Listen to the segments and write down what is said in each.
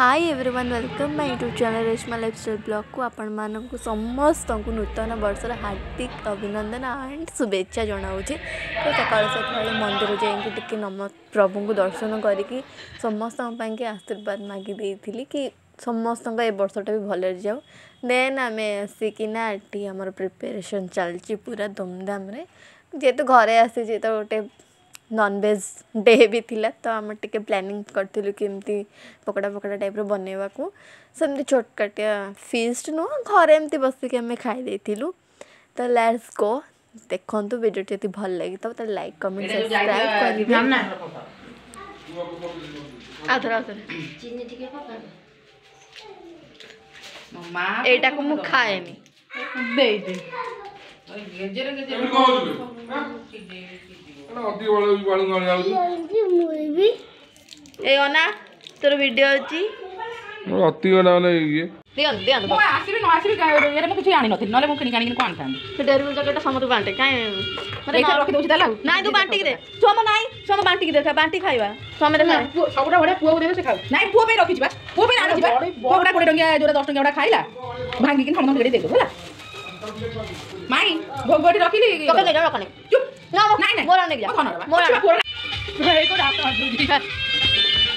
Hi everyone welcome my YouTube channel Reshma lifestyle blog को आपण मानक समस्त को नूतन वर्षर हार्दिक अभिनंदन एंड शुभेच्छा जनाऊे। तो सकाल सकाल मंदिर जाइए नम प्रभु को दर्शन करके समस्त आशीर्वाद मागी देती कि समस्त ए वर्षटा भी भले जाऊ। देन आम आसिकिना एटी आमर प्रिपेरेसन चलती पूरा धूमधाम जेहेतु घरे आसी तो गोटे नॉनवेज डे भी थिला तो आम टे प्लानिंग करूँ कि पकड़ा पकड़ा टाइप बनवा को सेमती छोटकाटिया फीस्ट नुह घरे एमती बसिक आम खाई तो लेट्स गो देखो वीडियो टी भल लगी तो लाइक कमेंट सब्सक्राइब एटा को मु खाएनी ए ओना तोर वीडियो अछि अति वाला ये दियन दियन मो आसीबे न आसीबे ये मु किछि आनी नथि नले मु किनि कानी को आनथान से डेरी मिल जगटा समत बांटे काई मरे रखि दोछि ताला नाइ तू बांटी दे सोम नाइ सोम बांटी दे बांटी खाइबा सोम रे सबुडा बडे पुओ देबे से खाउ नाइ पुओ पे रखि छिबा पुओ पे आनी छिबा पुओडा 20 टंगिया जोरा 10 टंगिया खाइला भांगी किन समत गेडी देबो होला माई भोगोटी रखिली तो के जा रखने चुप ना नाइ नाइ मोरा ने जा मोरा ए को हाथ मार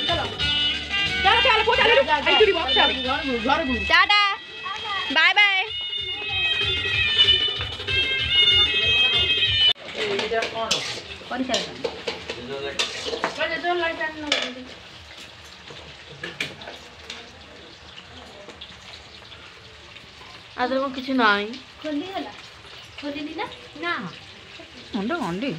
चलो चल चल को चल आई तुरी बॉक्स घर टाटा बाय बाय ए इधर कौन कौन चल रहा जो लाइट आन आदर को किछ नाही खोली होला खोली दी ना ना अंडे अंडे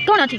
कौन अच्छी